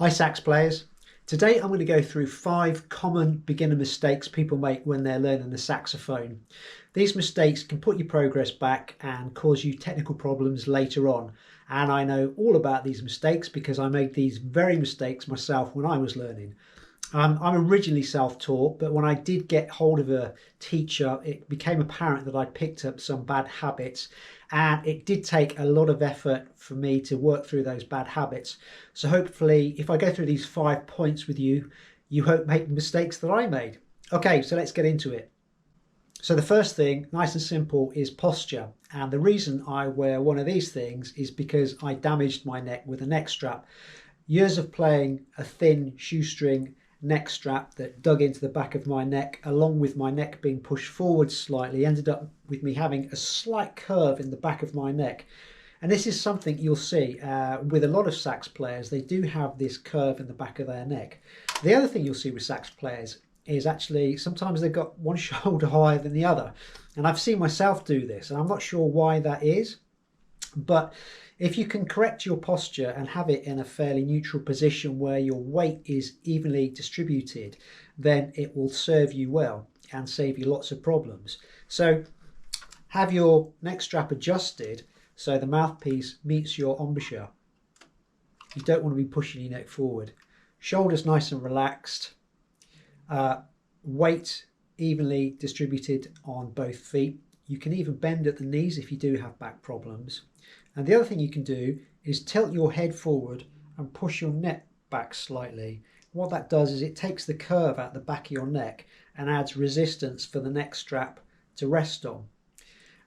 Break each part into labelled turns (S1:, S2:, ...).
S1: Hi sax players. Today I'm going to go through 5 common beginner mistakes people make when they're learning the saxophone. These mistakes can put your progress back and cause you technical problems later on. And I know all about these mistakes because I made these very mistakes myself when I was learning. I'm originally self-taught, but when I did get hold of a teacher, it became apparent that I'd picked up some bad habits, and it did take a lot of effort for me to work through those bad habits. So hopefully, if I go through these 5 points with you, you won't make the mistakes that I made. Okay, so let's get into it. So the first thing, nice and simple, is posture. And the reason I wear one of these things is because I damaged my neck with a neck strap. Years of playing a thin shoestring neck strap that dug into the back of my neck, along with my neck being pushed forward slightly, ended up with me having a slight curve in the back of my neck. And this is something you'll see with a lot of sax players. They do have this curve in the back of their neck. The other thing you'll see with sax players is actually sometimes they've got one shoulder higher than the other. And I've seen myself do this, and I'm not sure why that is. But if you can correct your posture and have it in a fairly neutral position where your weight is evenly distributed, then it will serve you well and save you lots of problems. So have your neck strap adjusted so the mouthpiece meets your embouchure. You don't want to be pushing your neck forward. Shoulders nice and relaxed. Weight evenly distributed on both feet. You can even bend at the knees if you do have back problems. And the other thing you can do is tilt your head forward and push your neck back slightly. What that does is it takes the curve out the back of your neck and adds resistance for the neck strap to rest on.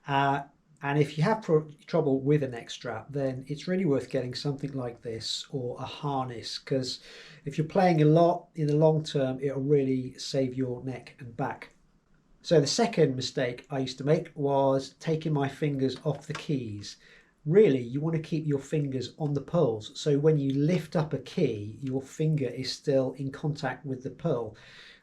S1: And if you have trouble with a neck strap, then it's really worth getting something like this or a harness, because if you're playing a lot in the long term, it'll really save your neck and back. So the second mistake I used to make was taking my fingers off the keys. Really, you want to keep your fingers on the pearls, so when you lift up a key, your finger is still in contact with the pearl.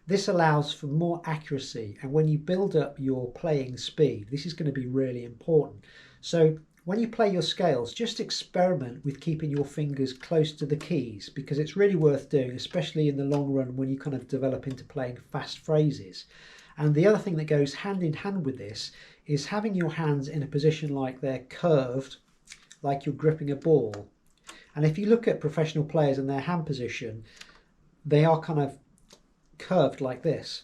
S1: This allows for more accuracy, and when you build up your playing speed, this is going to be really important. So when you play your scales, just experiment with keeping your fingers close to the keys, because it's really worth doing, especially in the long run when you kind of develop into playing fast phrases. And the other thing that goes hand in hand with this is having your hands in a position like they're curved, like you're gripping a ball. And if you look at professional players in their hand position, they are kind of curved like this.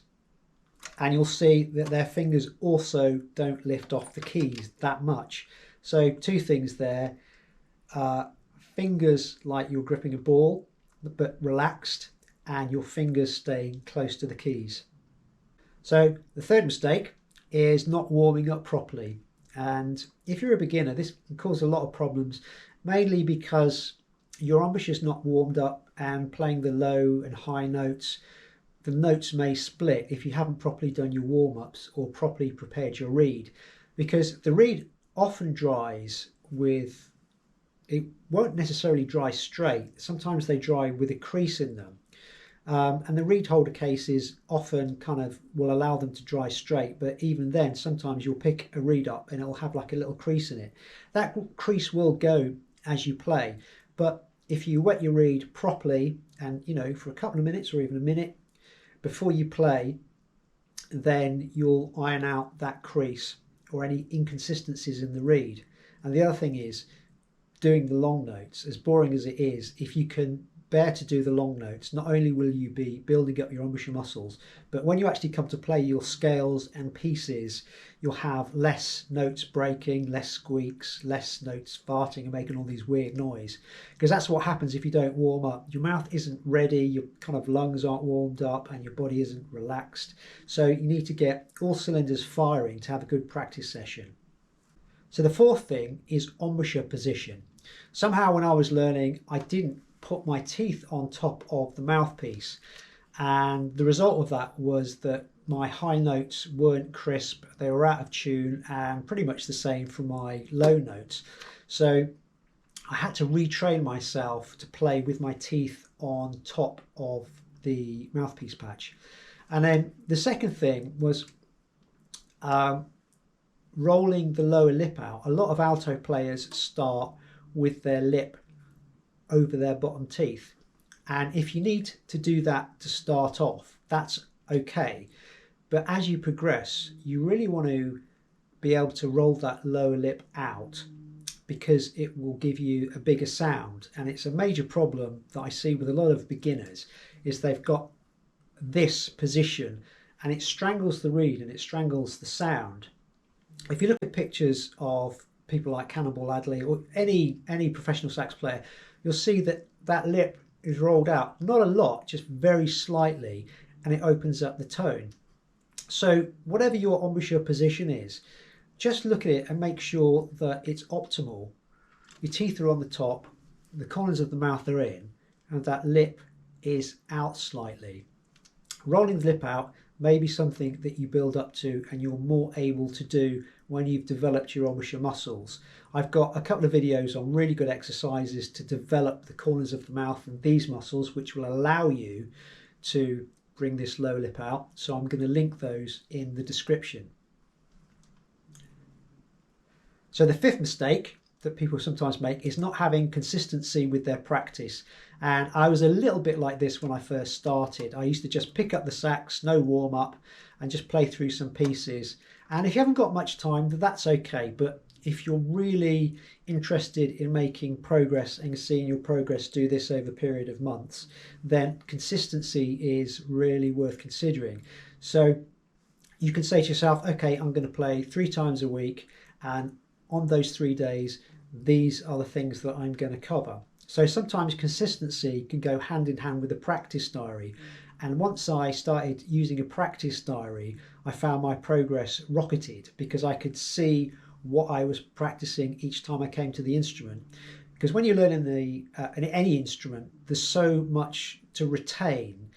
S1: And you'll see that their fingers also don't lift off the keys that much. So 2 things there. Fingers like you're gripping a ball, but relaxed, and your fingers staying close to the keys. So the third mistake is not warming up properly. And if you're a beginner, this can cause a lot of problems, mainly because your embouchure is not warmed up, and playing the low and high notes, the notes may split if you haven't properly done your warm-ups or properly prepared your reed, because the reed often dries with, it won't necessarily dry straight. Sometimes they dry with a crease in them. And the reed holder cases often kind of will allow them to dry straight, but even then sometimes you'll pick a reed up and it'll have like a little crease in it. That crease will go as you play, but if you wet your reed properly and for a couple of minutes or even a minute before you play, then you'll iron out that crease or any inconsistencies in the reed. And the other thing is doing the long notes. As boring as it is, if you can bear to do the long notes, not only will you be building up your embouchure muscles, but when you actually come to play your scales and pieces, you'll have less notes breaking, less squeaks, less notes farting and making all these weird noise, because that's what happens if you don't warm up. Your mouth isn't ready, your kind of lungs aren't warmed up, and your body isn't relaxed. So you need to get all cylinders firing to have a good practice session. So the fourth thing is embouchure position. Somehow when I was learning, I didn't put my teeth on top of the mouthpiece, and the result of that was that my high notes weren't crisp, they were out of tune, and pretty much the same for my low notes. So I had to retrain myself to play with my teeth on top of the mouthpiece patch. And then the second thing was rolling the lower lip out. A lot of alto players start with their lip over their bottom teeth, And if you need to do that to start off, that's okay. But as you progress, you really want to be able to roll that lower lip out, because it will give you a bigger sound. And it's a major problem that I see with a lot of beginners, is they've got this position and it strangles the reed and it strangles the sound. If you look at pictures of people like Cannonball Adderley or any professional sax player, you'll see that that lip is rolled out, not a lot, just very slightly, and it opens up the tone. So whatever your embouchure position is, just look at it and make sure that it's optimal. Your teeth are on the top, the corners of the mouth are in, and that lip is out slightly. Rolling the lip out may be something that you build up to and you're more able to do when you've developed your embouchure muscles. I've got a couple of videos on really good exercises to develop the corners of the mouth and these muscles, which will allow you to bring this lower lip out. So I'm going to link those in the description. So the fifth mistake that people sometimes make is not having consistency with their practice. And I was a little bit like this when I first started. I used to just pick up the sax, no warm up, and just play through some pieces. And if you haven't got much time, that's okay. But if you're really interested in making progress and seeing your progress, do this over a period of months, then consistency is really worth considering. So you can say to yourself, okay, I'm going to play 3 times a week, and on those 3 days, these are the things that I'm going to cover. So sometimes consistency can go hand in hand with a practice diary. And once I started using a practice diary, I found my progress rocketed, because I could see what I was practicing each time I came to the instrument. Because when you're learning any instrument, there's so much to retain,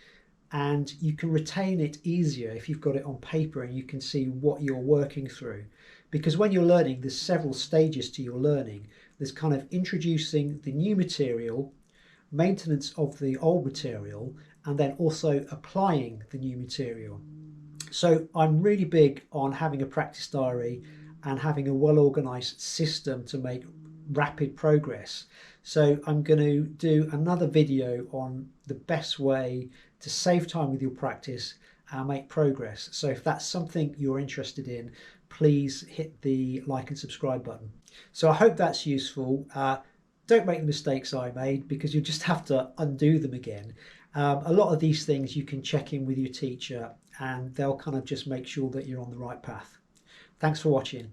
S1: and you can retain it easier if you've got it on paper and you can see what you're working through. Because when you're learning, there's several stages to your learning. There's kind of introducing the new material, maintenance of the old material, and then also applying the new material. So I'm really big on having a practice diary and having a well-organized system to make rapid progress. So I'm going to do another video on the best way to save time with your practice and make progress. So if that's something you're interested in, please hit the like and subscribe button. So I hope that's useful. Don't make the mistakes I made, because you just have to undo them again. A lot of these things you can check in with your teacher and they'll kind of just make sure that you're on the right path. Thanks for watching.